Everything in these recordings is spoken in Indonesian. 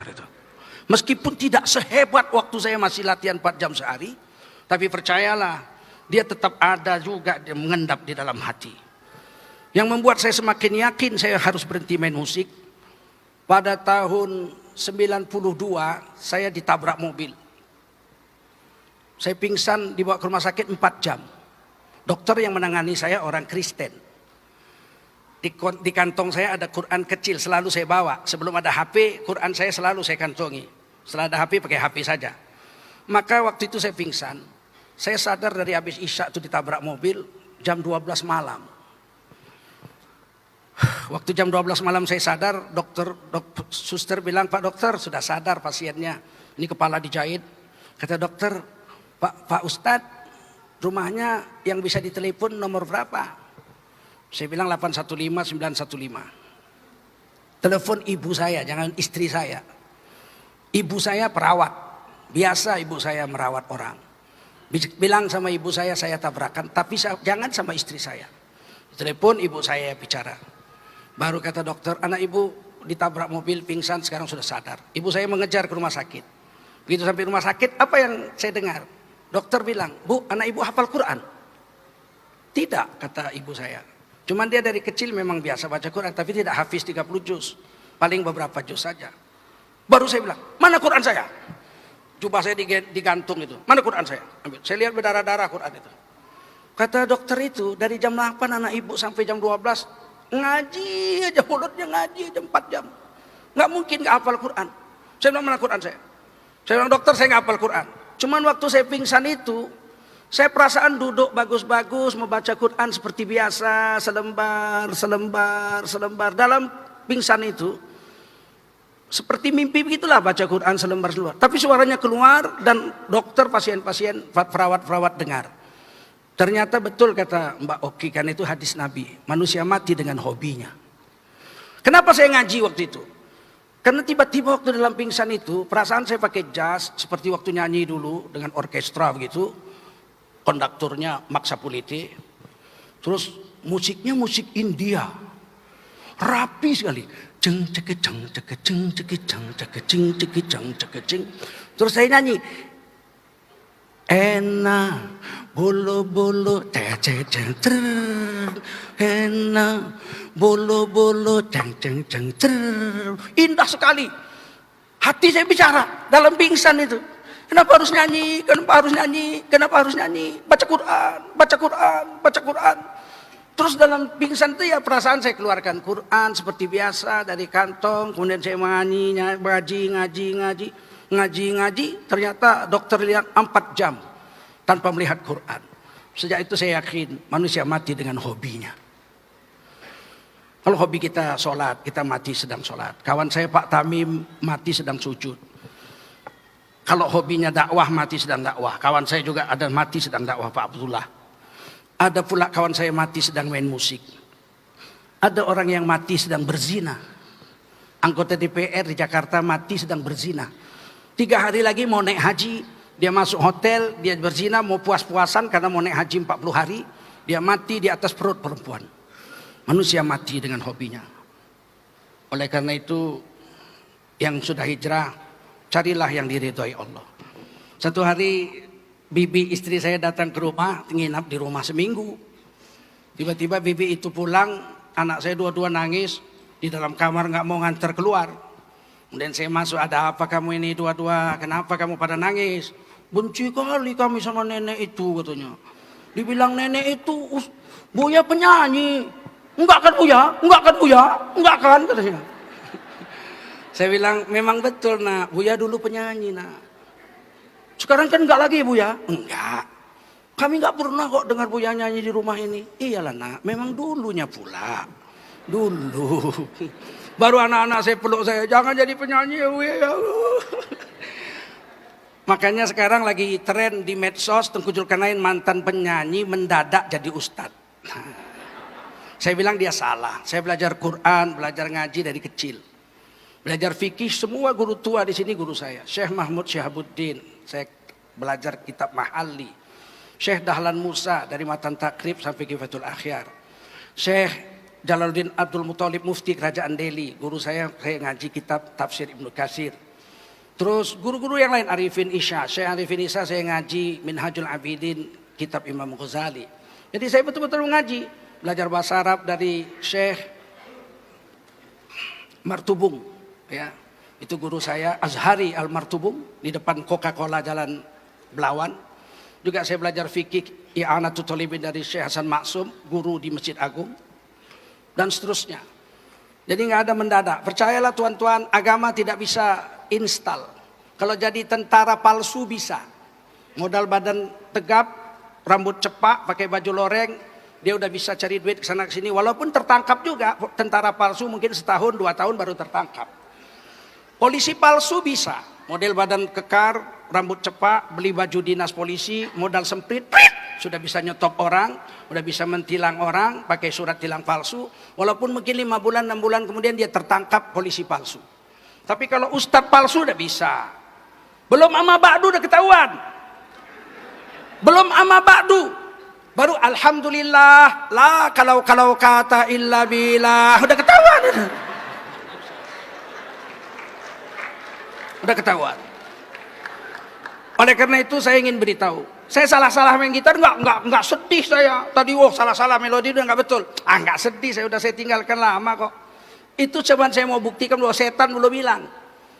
Gitu. Meskipun tidak sehebat waktu saya masih latihan 4 jam sehari, tapi percayalah, dia tetap ada juga, dia mengendap di dalam hati. Yang membuat saya semakin yakin saya harus berhenti main musik. Pada tahun 92 saya ditabrak mobil. Saya pingsan, dibawa ke rumah sakit 4 jam. Dokter yang menangani saya orang Kristen. Di kantong saya ada Quran kecil, selalu saya bawa. Sebelum ada HP, Quran saya selalu saya kantongi. Setelah ada HP, pakai HP saja. Maka waktu itu saya pingsan. Saya sadar dari habis Isya itu ditabrak mobil jam 12 malam. Waktu jam 12 malam saya sadar, suster bilang, "Pak dokter, sudah sadar pasiennya. Ini kepala dijahit." Kata dokter, Pak Ustadz, rumahnya yang bisa ditelepon nomor berapa?" Saya bilang 815 915. Telepon ibu saya, jangan istri saya. Ibu saya perawat. Biasa ibu saya merawat orang. Bilang sama ibu saya tabrakan, tapi jangan sama istri saya. Telepon ibu saya bicara. Baru kata dokter, anak ibu ditabrak mobil, pingsan, sekarang sudah sadar. Ibu saya mengejar ke rumah sakit. Begitu sampai rumah sakit, apa yang saya dengar? Dokter bilang, "Bu, anak ibu hafal Quran?" "Tidak," kata ibu saya. Cuman dia dari kecil memang biasa baca Quran, tapi tidak hafiz 30 juz. Paling beberapa juz saja. Baru saya bilang, "Mana Quran saya?" Jubah saya digantung itu. "Mana Quran saya?" Ambil. Saya lihat berdarah-darah Quran itu. Kata dokter itu, dari jam 8 anak ibu sampai jam 12, ngaji aja, mulutnya ngaji aja 4 jam. Nggak mungkin nggak hafal Quran. Saya bilang, "Mana Quran saya?" Saya bilang, "Dokter, saya nggak hafal Quran." Cuman waktu saya pingsan itu, saya perasaan duduk bagus-bagus, membaca Quran seperti biasa, selembar. Dalam pingsan itu, seperti mimpi begitulah baca Quran selembar. Tapi suaranya keluar dan dokter, pasien-pasien, perawat-perawat dengar. Ternyata betul kata Mbak Oki, kan itu hadis Nabi. Manusia mati dengan hobinya. Kenapa saya ngaji waktu itu? Karena tiba-tiba waktu dalam pingsan itu, perasaan saya pakai jas, seperti waktu nyanyi dulu dengan orkestra begitu. Konduktornya Maksa Puliti. Terus musiknya musik India. Rapi sekali. Jeng cekejeng cekejeng cekejeng cekejeng cekejeng cekejeng. Terus saya nyanyi. Enak bolo-bolo ceng enak bolo-bolo ceng indah sekali. Hati saya bicara dalam pingsan itu. Kenapa harus nyanyi? Kenapa harus nyanyi? Kenapa harus nyanyi? Baca Quran, baca Quran, baca Quran. Terus dalam pingsan itu ya perasaan saya keluarkan Quran seperti biasa dari kantong. Kemudian saya ngaji. Ternyata dokter lihat 4 jam tanpa melihat Quran. Sejak itu saya yakin manusia mati dengan hobinya. Kalau hobi kita sholat, kita mati sedang sholat. Kawan saya Pak Tamim mati sedang sujud. Kalau hobinya dakwah, mati sedang dakwah. Kawan saya juga ada mati sedang dakwah, Pak Abdullah. Ada pula kawan saya mati sedang main musik. Ada orang yang mati sedang berzina. Anggota DPR di Jakarta mati sedang berzina. 3 hari lagi mau naik haji, dia masuk hotel, dia berzina, mau puas-puasan karena mau naik haji 40 hari. Dia mati di atas perut perempuan. Manusia mati dengan hobinya. Oleh karena itu, yang sudah hijrah, carilah yang diridhoi Allah. Satu hari bibi istri saya datang ke rumah, nginap di rumah seminggu. Tiba-tiba bibi itu pulang, anak saya dua-dua nangis di dalam kamar, nggak mau nganter keluar. Kemudian saya masuk, "Ada apa kamu ini dua-dua? Kenapa kamu pada nangis?" "Benci kali kami sama nenek itu," katanya. Dibilang nenek itu Buya penyanyi. Enggak kan Buya? Enggak kan Buya? Enggak kan, katanya. Saya bilang, "Memang betul nak, Buya dulu penyanyi nak. Sekarang kan enggak lagi Buya?" "Enggak. Kami enggak pernah kok dengar Buya nyanyi di rumah ini." "Iyalah nak, memang dulunya pula. Dulu." Baru anak-anak saya peluk saya, "Jangan jadi penyanyi ya Buya." Makanya sekarang lagi tren di medsos, Tengku Zulkarnain mantan penyanyi mendadak jadi ustadz. Saya bilang dia salah. Saya belajar Quran, belajar ngaji dari kecil. Belajar fikih, semua guru tua di sini guru saya. Syekh Mahmud Syahabuddin, saya belajar kitab Mahalli. Syekh Dahlan Musa dari Matan Takrib sampai Kifatul Akhyar. Syekh Jalaluddin Abdul Muthalib Mufti Kerajaan Delhi, guru saya ngaji kitab Tafsir Ibnu Katsir. Terus guru-guru yang lain, Arifin Isya, Syekh Arifin Isya saya ngaji Minhajul Abidin, kitab Imam Ghazali. Jadi saya betul-betul mengaji, belajar bahasa Arab dari Syekh Martubung, ya. Itu guru saya, Azhari Al-Martubung, di depan Coca-Cola Jalan Belawan. Juga saya belajar fikih I'anatul Talibin dari Syekh Hasan Maksum, guru di Masjid Agung, dan seterusnya. Jadi nggak ada mendadak. Percayalah tuan-tuan, agama tidak bisa instal. Kalau jadi tentara palsu bisa. Modal badan tegap, rambut cepak, pakai baju loreng, dia udah bisa cari duit kesana kesini. Walaupun tertangkap juga, tentara palsu mungkin setahun 2 tahun baru tertangkap. Polisi palsu bisa. Model badan kekar, rambut cepak, beli baju dinas polisi, modal sempit, sudah bisa nyetop orang, sudah bisa mentilang orang, pakai surat tilang palsu. Walaupun mungkin 5 bulan, 6 bulan kemudian dia tertangkap polisi palsu. Tapi kalau ustadz palsu udah bisa. Belum amma ba'du udah ketahuan. Belum amma ba'du. Baru alhamdulillah, la kalau kata illa billah, udah ketahuan. Udah ketahuan. Oleh karena itu saya ingin beritahu, saya salah-salah main gitar enggak sedih saya. Tadi salah-salah melodi udah enggak betul. Enggak sedih, saya tinggalkan lama kok. Itu cuman saya mau buktikan bahwa setan belum hilang.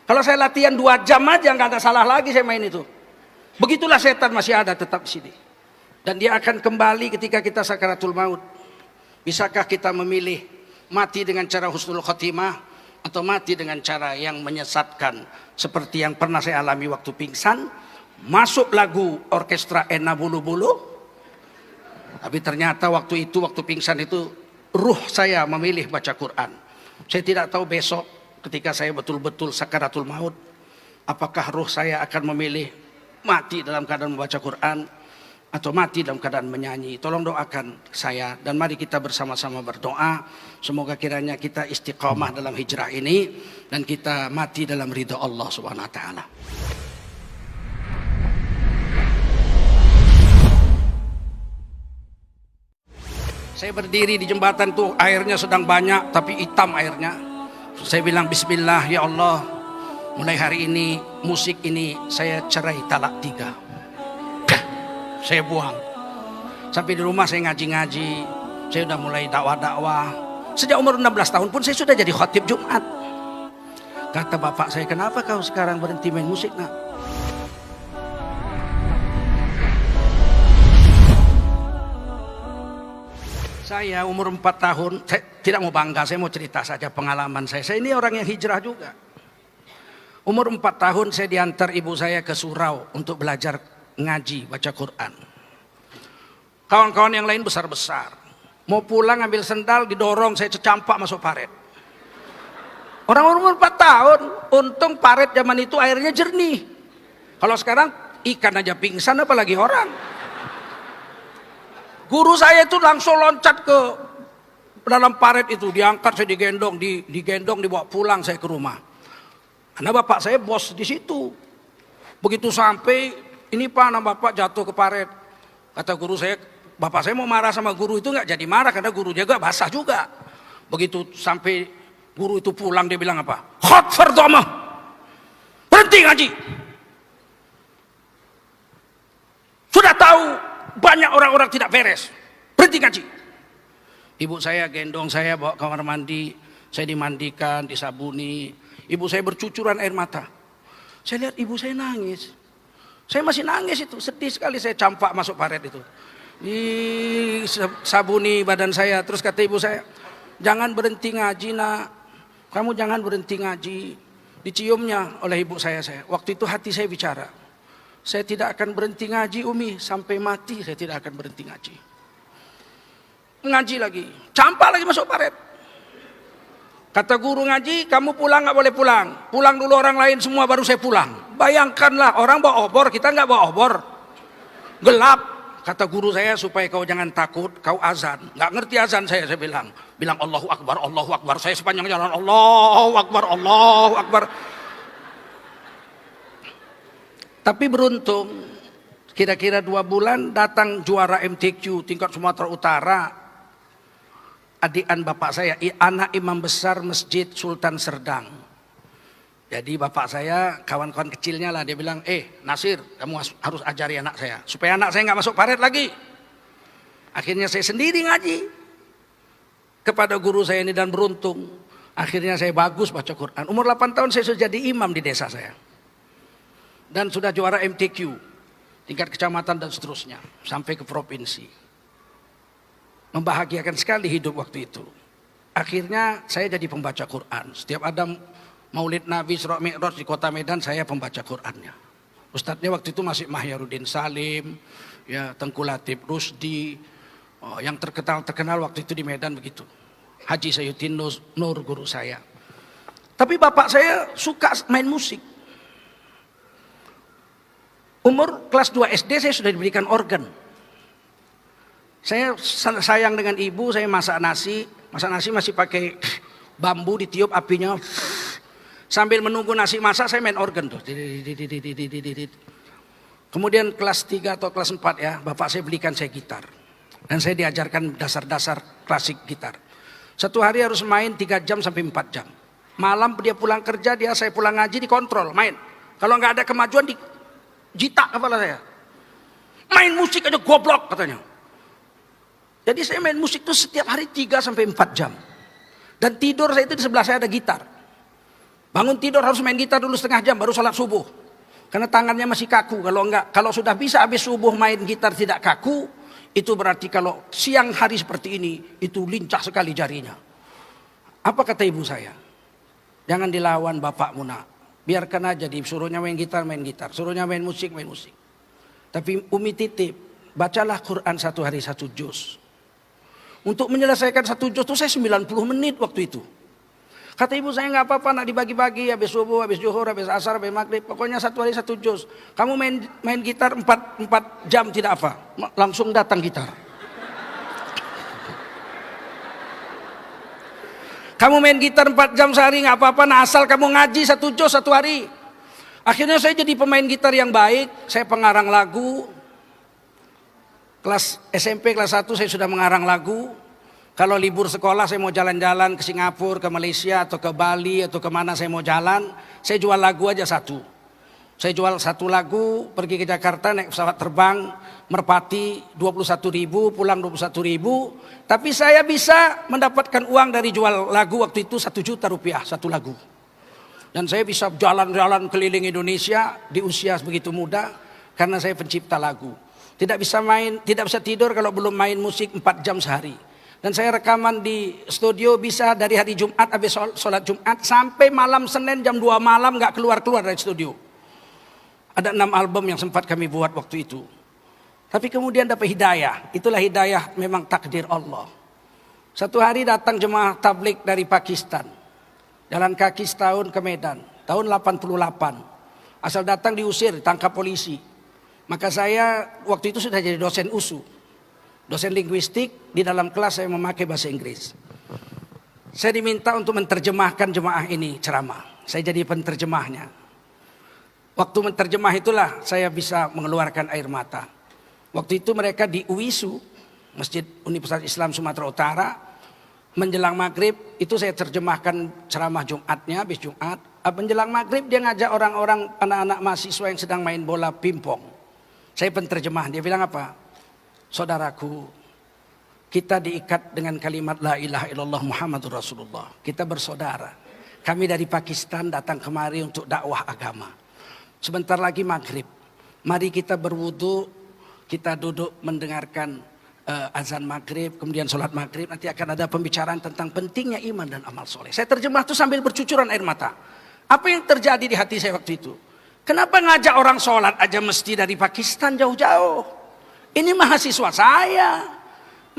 Kalau saya latihan 2 jam aja nggak ada salah lagi saya main itu. Begitulah setan masih ada tetap di sini. Dan dia akan kembali ketika kita sakaratul maut. Bisakah kita memilih mati dengan cara husnul khotimah atau mati dengan cara yang menyesatkan seperti yang pernah saya alami waktu pingsan? Masuk lagu orkestra Ena Bulu Bulu. Tapi ternyata waktu pingsan itu ruh saya memilih baca Quran. Saya tidak tahu besok ketika saya betul-betul sakaratul maut, apakah ruh saya akan memilih mati dalam keadaan membaca Quran atau mati dalam keadaan menyanyi. Tolong doakan saya dan mari kita bersama-sama berdoa. Semoga kiranya kita istiqamah dalam hijrah ini dan kita mati dalam ridha Allah Subhanahu wa taala. Saya berdiri di jembatan tuh, airnya sedang banyak tapi hitam airnya. Saya bilang bismillah ya Allah, mulai hari ini musik ini saya cerai talak 3. Saya buang. Sampai di rumah saya ngaji-ngaji, saya udah mulai dakwah-dakwah. Sejak umur 16 tahun pun saya sudah jadi khatib Jumat. Kata bapak saya, kenapa kau sekarang berhenti main musik nak? Saya umur 4 tahun, saya tidak mau bangga, saya mau cerita saja pengalaman saya. Saya ini orang yang hijrah juga. Umur 4 tahun saya diantar ibu saya ke surau untuk belajar ngaji, baca Quran. Kawan-kawan yang lain besar-besar. Mau pulang ambil sendal, didorong, saya cecampak masuk paret. Orang umur 4 tahun, untung paret zaman itu airnya jernih. Kalau sekarang ikan aja pingsan apalagi orang. Guru saya itu langsung loncat ke dalam paret itu, diangkat saya digendong dibawa pulang saya ke rumah. Karena bapak saya bos di situ. Begitu sampai, ini Pak, anak bapak jatuh ke paret. Kata guru saya, bapak saya mau marah sama guru itu nggak jadi marah karena guru juga basah juga. Begitu sampai guru itu pulang dia bilang apa? Khot fardoma, berhenti ngaji. Sudah tahu banyak orang-orang tidak beres, berhenti ngaji. Ibu saya gendong saya bawa kamar mandi, saya dimandikan, disabuni. Ibu saya bercucuran air mata. Saya lihat ibu saya nangis. Saya masih nangis itu, sedih sekali saya campak masuk paret itu. Sabuni badan saya, terus kata ibu saya, jangan berhenti ngaji nak, kamu jangan berhenti ngaji. Diciumnya oleh ibu saya. Waktu itu hati saya bicara, saya tidak akan berhenti ngaji Umi, sampai mati saya tidak akan berhenti ngaji. Ngaji lagi, campak lagi masuk paret. Kata guru ngaji, kamu pulang nggak boleh pulang. Pulang dulu orang lain semua baru saya pulang. Bayangkanlah orang bawa obor, kita nggak bawa obor. Gelap. Kata guru saya supaya kau jangan takut, kau azan. Nggak ngerti azan saya bilang. Bilang Allahu Akbar, Allahu Akbar. Saya sepanjang jalan Allahu Akbar, Allahu Akbar. Tapi beruntung, kira-kira 2 bulan datang juara MTQ tingkat Sumatera Utara. Adikan bapak saya, anak imam besar Masjid Sultan Serdang. Jadi bapak saya, kawan-kawan kecilnya lah, dia bilang, Nasir, kamu harus ajari anak saya, supaya anak saya nggak masuk paret lagi. Akhirnya saya sendiri ngaji kepada guru saya ini, dan beruntung akhirnya saya bagus baca Quran. Umur 8 tahun saya sudah jadi imam di desa saya. Dan sudah juara MTQ, tingkat kecamatan dan seterusnya, sampai ke provinsi. Membahagiakan sekali hidup waktu itu. Akhirnya saya jadi pembaca Quran. Setiap ada Maulid Nabi Isra Mi'raj di kota Medan, saya pembaca Qurannya. Ustadznya waktu itu masih Mahyarudin Salim, ya, Tengku Latif Rusdi, yang terkenal waktu itu di Medan begitu. Haji Sayyidin Nur guru saya. Tapi bapak saya suka main musik. Umur kelas 2 SD saya sudah diberikan organ. Saya sayang dengan ibu, saya masak nasi masih pakai bambu, ditiup apinya. Sambil menunggu nasi masak saya main organ tuh. Kemudian kelas 3 atau kelas 4 ya, bapak saya belikan saya gitar. Dan saya diajarkan dasar-dasar klasik gitar. Satu hari harus main 3 jam sampai 4 jam. Malam dia pulang kerja, saya pulang ngaji, dikontrol, main. Kalau nggak ada kemajuan, dijitak kepala saya. Main musik aja goblok katanya. Jadi saya main musik itu setiap hari 3 sampai 4 jam. Dan tidur saya itu di sebelah saya ada gitar. Bangun tidur harus main gitar dulu setengah jam baru sholat subuh. Karena tangannya masih kaku. Kalau sudah bisa habis subuh main gitar tidak kaku, itu berarti kalau siang hari seperti ini, itu lincah sekali jarinya. Apa kata ibu saya? Jangan dilawan bapakmu nak. Biarkan aja, disuruhnya main gitar, suruhnya main musik. Tapi Umi titip, bacalah Quran 1 hari 1 juz. Untuk menyelesaikan 1 juz itu saya 90 menit waktu itu. Kata ibu saya, nggak apa-apa nak, dibagi-bagi, habis subuh, habis zuhur, habis asar, habis maghrib. Pokoknya 1 hari 1 juz. Kamu main gitar 4 jam tidak apa. Langsung datang gitar. Kamu main gitar 4 jam sehari nggak apa-apa, nah asal kamu ngaji 1 juz 1 hari. Akhirnya saya jadi pemain gitar yang baik. Saya pengarang lagu. Kelas SMP kelas 1 saya sudah mengarang lagu. Kalau libur sekolah saya mau jalan-jalan ke Singapura, ke Malaysia atau ke Bali atau kemana saya mau jalan, saya jual lagu aja 1. Saya jual 1 lagu, pergi ke Jakarta naik pesawat terbang, Merpati 21.000, pulang 21.000. Tapi saya bisa mendapatkan uang dari jual lagu waktu itu 1 juta rupiah 1 lagu. Dan saya bisa jalan-jalan keliling Indonesia di usia begitu muda karena saya pencipta lagu. Tidak bisa tidur kalau belum main musik 4 jam sehari. Dan saya rekaman di studio bisa dari hari Jumat habis sholat Jumat sampai malam Senin jam 2 malam nggak keluar dari studio. Ada 6 album yang sempat kami buat waktu itu. Tapi kemudian dapat hidayah. Itulah hidayah memang takdir Allah. Satu hari datang jemaah tablik dari Pakistan. Jalan kaki setahun ke Medan. Tahun 88. Asal datang diusir, ditangkap polisi. Maka saya waktu itu sudah jadi dosen USU. Dosen linguistik, di dalam kelas saya memakai bahasa Inggris. Saya diminta untuk menerjemahkan jemaah ini ceramah. Saya jadi penterjemahnya. Waktu menerjemah itulah saya bisa mengeluarkan air mata. Waktu itu mereka di UISU, Masjid Universitas Islam Sumatera Utara, menjelang maghrib itu saya terjemahkan ceramah Jumatnya, habis Jumat. Menjelang maghrib dia ngajak orang-orang anak-anak mahasiswa yang sedang main bola pingpong. Saya penterjemah, dia bilang apa? Saudaraku, kita diikat dengan kalimat la ilaha illallah Muhammadur Rasulullah. Kita bersaudara. Kami dari Pakistan datang kemari untuk dakwah agama. Sebentar lagi maghrib. Mari kita berwudu, kita duduk mendengarkan azan maghrib, kemudian sholat maghrib. Nanti akan ada pembicaraan tentang pentingnya iman dan amal soleh. Saya terjemah itu sambil bercucuran air mata. Apa yang terjadi di hati saya waktu itu? Kenapa ngajak orang sholat aja mesti dari Pakistan jauh-jauh? Ini mahasiswa saya.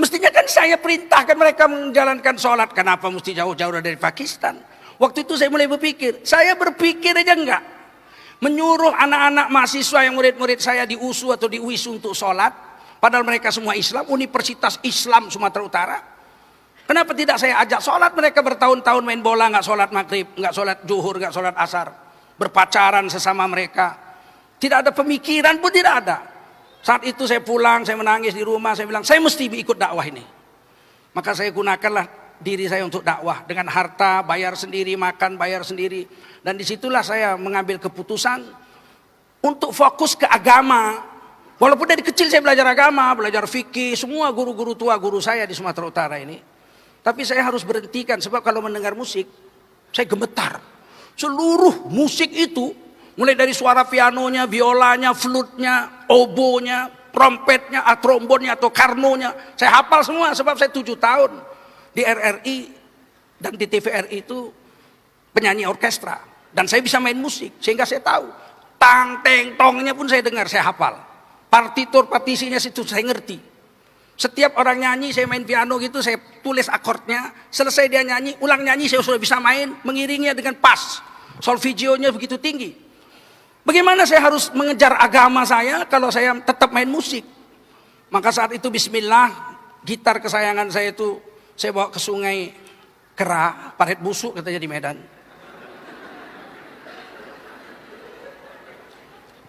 Mestinya kan saya perintahkan mereka menjalankan sholat. Kenapa mesti jauh-jauh dari Pakistan? Waktu itu saya mulai berpikir. Saya berpikir aja enggak. Menyuruh anak-anak mahasiswa yang murid-murid saya di USU atau di UISU untuk sholat. Padahal mereka semua Islam. Universitas Islam Sumatera Utara. Kenapa tidak saya ajak sholat? Mereka bertahun-tahun main bola. Enggak sholat maghrib. Enggak sholat zuhur. Enggak sholat asar. Berpacaran sesama mereka. Tidak ada pemikiran pun tidak ada. Saat itu saya pulang, saya menangis di rumah, saya bilang, saya mesti ikut dakwah ini. Maka saya gunakanlah diri saya untuk dakwah. Dengan harta, bayar sendiri, makan, bayar sendiri. Dan disitulah saya mengambil keputusan untuk fokus ke agama. Walaupun dari kecil saya belajar agama, belajar fikih, semua guru-guru tua, guru saya di Sumatera Utara ini. Tapi saya harus berhentikan, sebab kalau mendengar musik, saya gemetar. Seluruh musik itu, mulai dari suara pianonya, biolanya, flutnya, obonya, trompetnya, trombonnya atau karnonya, saya hafal semua sebab saya 7 tahun di RRI dan di TVRI itu penyanyi orkestra dan saya bisa main musik sehingga saya tahu tang teng tongnya pun saya dengar, saya hafal partitur partisinya situ saya ngerti. Setiap orang nyanyi saya main piano gitu, saya tulis akordnya, selesai dia nyanyi, ulang nyanyi saya sudah bisa main, mengiringnya dengan pas, solfegionya begitu tinggi. Bagaimana saya harus mengejar agama saya kalau saya tetap main musik? Maka saat itu bismillah, gitar kesayangan saya itu saya bawa ke sungai Kera, Paret Busuk katanya di Medan.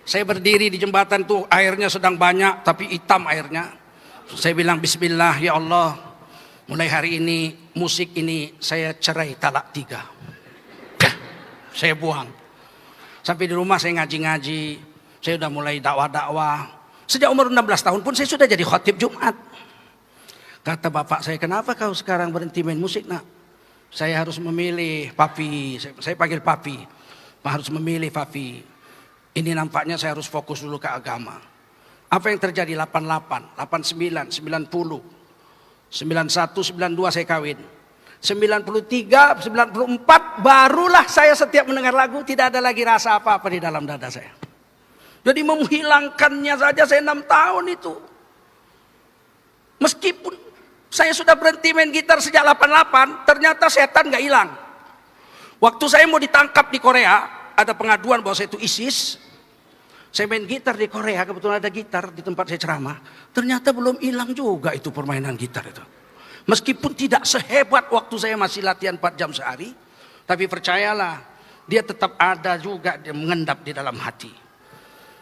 Saya berdiri di jembatan tuh, airnya sedang banyak tapi hitam airnya. Saya bilang bismillah, ya Allah, mulai hari ini musik ini saya cerai talak 3. Saya buang. Sampai di rumah saya ngaji-ngaji, saya udah mulai dakwah-dakwah. Sejak umur 16 tahun pun saya sudah jadi khatib Jumat. Kata bapak saya, kenapa kau sekarang berhenti main musik nak? Saya harus memilih papi, saya panggil papi. Harus memilih papi. Ini nampaknya saya harus fokus dulu ke agama. Apa yang terjadi 88, 89, 90, 91, 92 saya kawin. 93, 94 barulah saya setiap mendengar lagu tidak ada lagi rasa apa-apa di dalam dada saya. Jadi menghilangkannya saja saya 6 tahun itu. Meskipun saya sudah berhenti main gitar sejak 88, ternyata setan gak hilang. Waktu saya mau ditangkap di Korea, ada pengaduan bahwa saya itu ISIS. Saya main gitar di Korea, kebetulan ada gitar di tempat saya ceramah. Ternyata belum hilang juga itu permainan gitar itu. Meskipun tidak sehebat waktu saya masih latihan 4 jam sehari, tapi percayalah, dia tetap ada juga, dia mengendap di dalam hati.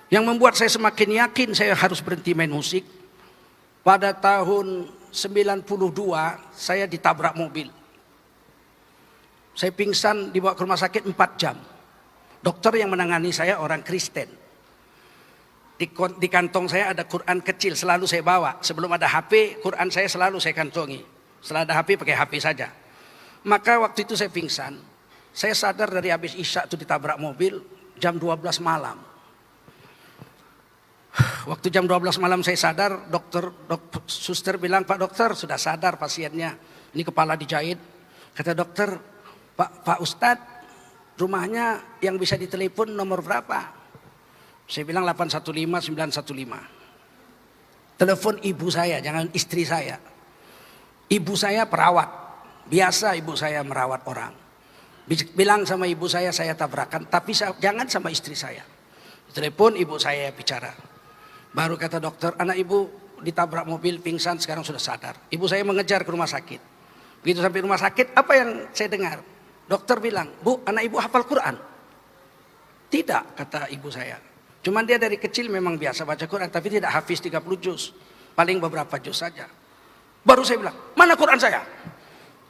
Yang membuat saya semakin yakin saya harus berhenti main musik. Pada tahun 92, saya ditabrak mobil. Saya pingsan, dibawa ke rumah sakit 4 jam. Dokter yang menangani saya orang Kristen. Di kantong saya ada Quran kecil, selalu saya bawa. Sebelum ada HP, Quran saya selalu saya kantongi. Setelah ada HP, pakai HP saja. Maka waktu itu saya pingsan. Saya sadar dari habis Isya itu ditabrak mobil jam 12 malam. Waktu jam 12 malam saya sadar, suster bilang, Pak dokter sudah sadar pasiennya. Ini kepala dijahit. Kata dokter, Pak Ustadz, rumahnya yang bisa ditelepon nomor berapa? Saya bilang 815 915. Telepon ibu saya, jangan istri saya. Ibu saya perawat, biasa ibu saya merawat orang. Bilang sama ibu saya tabrakan, tapi jangan sama istri saya. Telepon ibu saya bicara. Baru kata dokter, anak ibu ditabrak mobil, pingsan, sekarang sudah sadar. Ibu saya mengejar ke rumah sakit. Begitu sampai rumah sakit, apa yang saya dengar? Dokter bilang, Bu, anak ibu hafal Quran? Tidak, kata ibu saya. Cuman dia dari kecil memang biasa baca Quran, tapi tidak hafiz 30 juz. Paling beberapa juz saja. Baru saya bilang, mana Quran saya?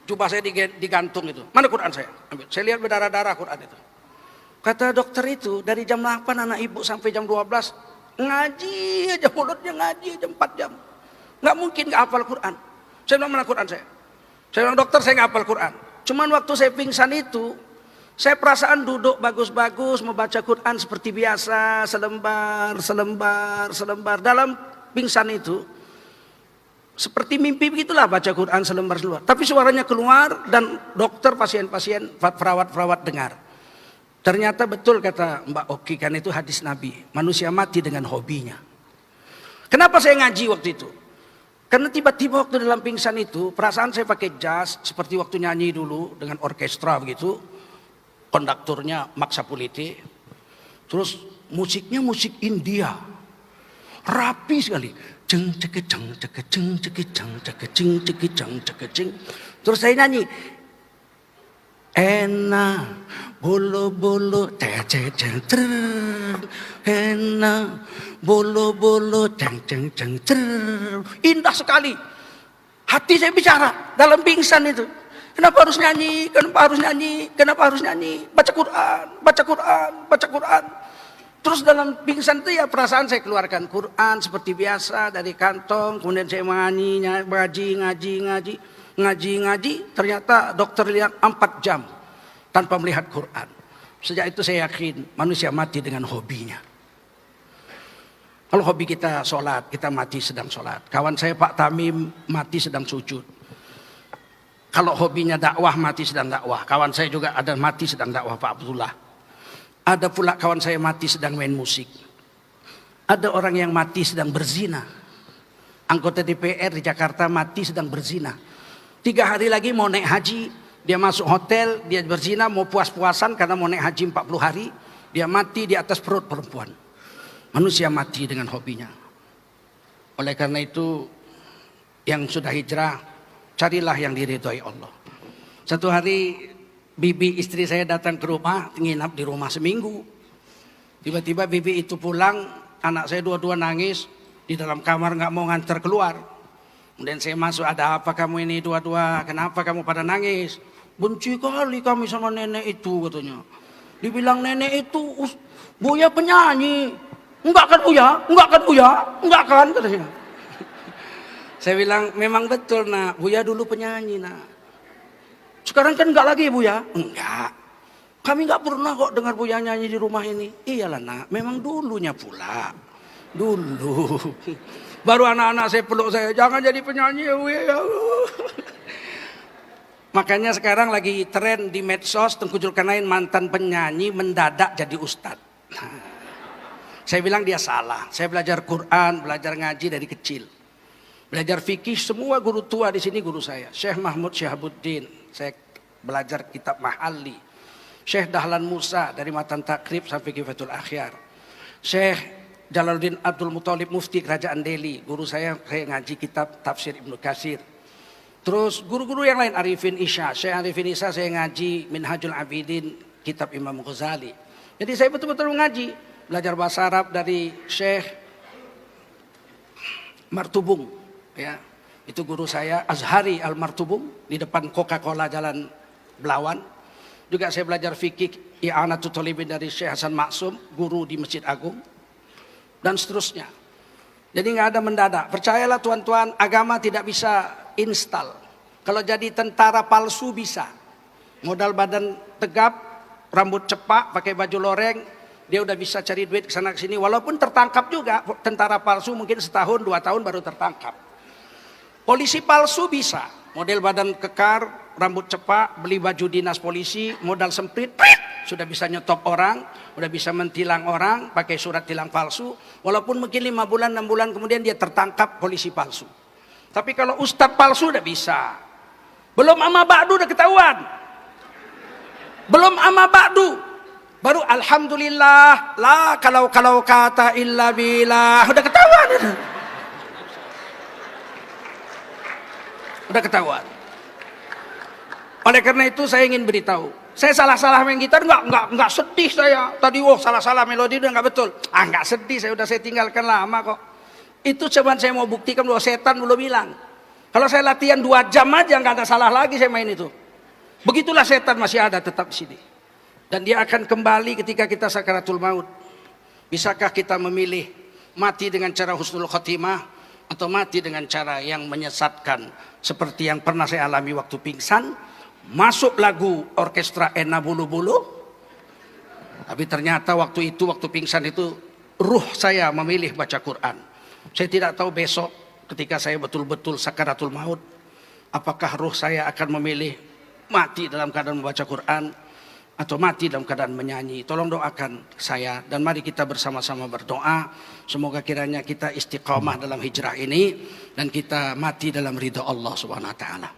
Jubah saya digantung itu. Mana Quran saya? Ambil. Saya lihat berdarah-darah Quran itu. Kata dokter itu, dari jam 8 anak ibu sampai jam 12, ngaji aja, mulutnya ngaji aja 4 jam. Nggak mungkin nggak hafal Quran. Saya bilang, mana Quran saya? Saya bilang, dokter saya nggak hafal Quran. Cuman waktu saya pingsan itu, saya perasaan duduk bagus-bagus, membaca Quran seperti biasa, selembar. Dalam pingsan itu, seperti mimpi begitulah baca Quran selembar. Tapi suaranya keluar dan dokter, pasien-pasien, perawat-perawat dengar. Ternyata betul kata Mbak Oki, kan itu hadis Nabi. Manusia mati dengan hobinya. Kenapa saya ngaji waktu itu? Karena tiba-tiba waktu dalam pingsan itu, perasaan saya pakai jas, seperti waktu nyanyi dulu dengan orkestra begitu. Konduktornya Max Sapuliti. Terus musiknya musik India. Rapi sekali. Jeng cekeceng cekeceng cekeceng cekeceng cekeceng cekeceng. Terus saya nyanyi. Enak bolo bolo ceng ceng ceng ceng. Enak bolo bolo ceng ceng ceng ceng. Indah sekali. Hati saya bicara dalam pingsan itu. Kenapa harus nyanyi? Kenapa harus nyanyi? Kenapa harus nyanyi? Baca Quran, baca Quran, baca Quran. Terus dalam pingsan itu ya perasaan saya keluarkan Quran seperti biasa dari kantong. Kemudian saya ngaji. Ternyata dokter lihat 4 jam tanpa melihat Quran. Sejak itu saya yakin manusia mati dengan hobinya. Kalau hobi kita sholat, kita mati sedang sholat. Kawan saya Pak Tamim mati sedang sujud. Kalau hobinya dakwah, mati sedang dakwah. Kawan saya juga ada mati sedang dakwah, Pak Abdullah. Ada pula kawan saya mati sedang main musik. Ada orang yang mati sedang berzina. Anggota DPR di Jakarta mati sedang berzina. 3 hari lagi mau naik haji. Dia masuk hotel, dia berzina, mau puas-puasan karena mau naik haji 40 hari. Dia mati di atas perut perempuan. Manusia mati dengan hobinya. Oleh karena itu, yang sudah hijrah, carilah yang diridhoi Allah. Satu hari bibi istri saya datang ke rumah, nginap di rumah seminggu. Tiba-tiba bibi itu pulang, anak saya dua-dua nangis di dalam kamar nggak mau ngantar keluar. Kemudian saya masuk, ada apa kamu ini dua-dua? Kenapa kamu pada nangis? Benci kali kami sama nenek itu katanya. Dibilang nenek itu Buya penyanyi. Enggak kan Buya? Enggak kan Buya? Enggak kan katanya. Saya bilang, memang betul nak, Buya dulu penyanyi nak. Sekarang kan enggak lagi Buya? Enggak. Kami enggak pernah kok dengar Buya nyanyi di rumah ini. Iyalah nak, memang dulunya pula. Dulu. Baru anak-anak saya peluk saya, jangan jadi penyanyi ya Buya. Makanya sekarang lagi tren di medsos, Tengku Zulkarnain mantan penyanyi mendadak jadi ustadz. Saya bilang dia salah. Saya belajar Quran, belajar ngaji dari kecil. Belajar fikih, semua guru tua di sini guru saya. Syekh Mahmud Syahabuddin, saya belajar kitab Mahalli. Syekh Dahlan Musa dari Matan Takrib sampai Kifatul Akhyar. Syekh Jalaluddin Abdul Muthalib Mufti Kerajaan Delhi, guru saya ngaji kitab Tafsir Ibnu Katsir. Terus guru-guru yang lain, Arifin Isya, Syekh Arifin Isya saya ngaji Minhajul Abidin, kitab Imam Ghazali. Jadi saya betul-betul mengaji, belajar bahasa Arab dari Syekh Martubung. Ya, itu guru saya Azhari Al-Martubung di depan Coca-Cola Jalan Belawan. Juga saya belajar fikih I'anatul Thalibin dari Syekh Hasan Maksum, guru di Masjid Agung, dan seterusnya. Jadi nggak ada mendadak. Percayalah tuan-tuan, agama tidak bisa instal. Kalau jadi tentara palsu bisa. Modal badan tegap, rambut cepak, pakai baju loreng, dia udah bisa cari duit kesana kesini. Walaupun tertangkap juga, tentara palsu mungkin setahun 2 tahun baru tertangkap. Polisi palsu bisa, model badan kekar, rambut cepak, beli baju dinas polisi, modal sempit, sudah bisa nyetop orang, sudah bisa mentilang orang, pakai surat tilang palsu. Walaupun mungkin 5 bulan, 6 bulan kemudian dia tertangkap polisi palsu. Tapi kalau ustadz palsu udah bisa. Belum amma ba'du udah ketahuan. Belum amma ba'du. Baru alhamdulillah, la kalau kata illa billah, udah ketahuan. Udah ketahuan. Oleh karena itu saya ingin beritahu, saya salah-salah main gitar enggak sedih saya. Tadi salah-salah melodi udah enggak betul. Enggak sedih, saya tinggalkan lama kok. Itu cuman saya mau buktikan bahwa setan belum hilang. Kalau saya latihan 2 jam aja enggak ada salah lagi saya main itu. Begitulah setan masih ada tetap di sini. Dan dia akan kembali ketika kita sakaratul maut. Bisakah kita memilih mati dengan cara husnul khotimah atau mati dengan cara yang menyesatkan seperti yang pernah saya alami waktu pingsan? Masuk lagu orkestra Ena Bulu Bulu, tapi ternyata waktu pingsan itu ruh saya memilih baca Quran. Saya tidak tahu besok ketika saya betul-betul sakaratul maut, apakah ruh saya akan memilih mati dalam keadaan membaca Quran atau mati dalam keadaan menyanyi. Tolong doakan saya dan mari kita bersama-sama berdoa. Semoga kiranya kita istiqamah dalam hijrah ini dan kita mati dalam ridha Allah Subhanahu wa taala.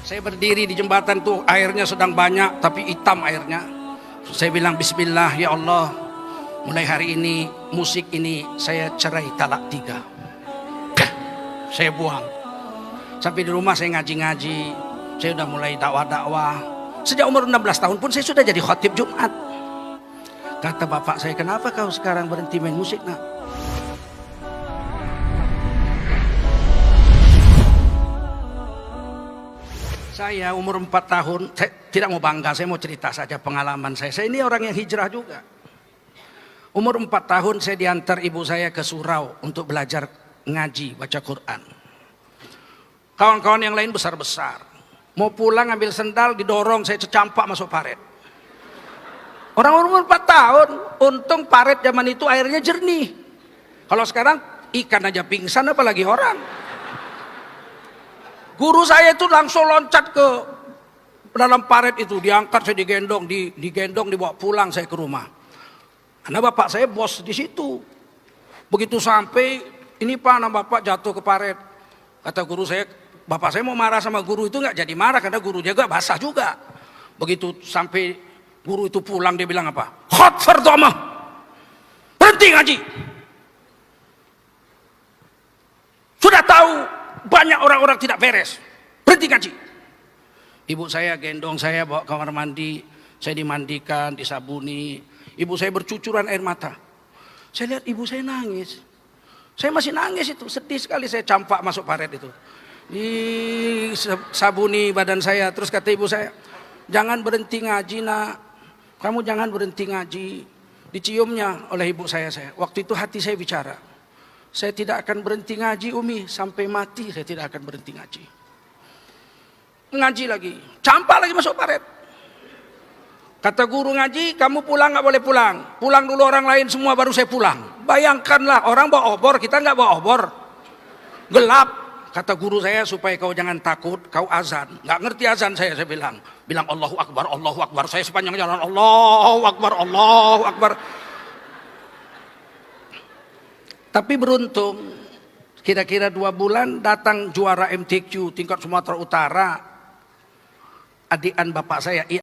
Saya berdiri di jembatan tuh, airnya sedang banyak tapi hitam airnya. Saya bilang bismillah ya Allah, mulai hari ini musik ini saya cerai talak 3. Saya buang. Sampai di rumah saya ngaji-ngaji, saya udah mulai dakwah-dakwah. Sejak umur 16 tahun pun saya sudah jadi khatib Jumat. Kata bapak saya, kenapa kau sekarang berhenti main musik nak? Saya umur 4 tahun, saya tidak mau bangga, saya mau cerita saja pengalaman saya. Saya ini orang yang hijrah juga. Umur 4 tahun saya diantar ibu saya ke surau untuk belajar ngaji, baca Quran. Kawan-kawan yang lain besar-besar. Mau pulang ambil sendal, didorong, saya cecampak masuk paret. Orang umur 4 tahun, untung paret zaman itu airnya jernih. Kalau sekarang ikan aja pingsan apalagi orang. Guru saya itu langsung loncat ke dalam paret itu, diangkat, saya digendong, dibawa pulang saya ke rumah. Karena bapak saya bos di situ. Begitu sampai, ini Pak, anak bapak jatuh ke paret. Kata guru saya, bapak saya mau marah sama guru itu nggak jadi marah karena guru dia juga basah juga. Begitu sampai guru itu pulang dia bilang apa? Khot fardoma, berhenti ngaji. Sudah tahu banyak orang-orang tidak beres, berhenti ngaji. Ibu saya gendong saya bawa ke kamar mandi, saya dimandikan, disabuni. Ibu saya bercucuran air mata. Saya lihat ibu saya nangis. Saya masih nangis itu, sedih sekali, saya campak masuk paret itu. Disabuni badan saya, terus kata ibu saya, jangan berhenti ngaji nak, kamu jangan berhenti ngaji. Diciumnya oleh ibu saya. Waktu itu hati saya bicara, saya tidak akan berhenti ngaji Umi, sampai mati saya tidak akan berhenti ngaji. Ngaji lagi, campak lagi masuk paret. Kata guru ngaji, kamu pulang nggak boleh pulang. Pulang dulu orang lain semua baru saya pulang. Bayangkanlah orang bawa obor, kita nggak bawa obor. Gelap. Kata guru saya supaya kau jangan takut, kau azan. Nggak ngerti azan saya bilang. Bilang Allahu Akbar, Allahu Akbar. Saya sepanjang jalan Allahu Akbar, Allahu Akbar. Tapi beruntung, kira-kira 2 bulan datang juara MTQ tingkat Sumatera Utara, adikan bapak saya.